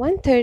1/3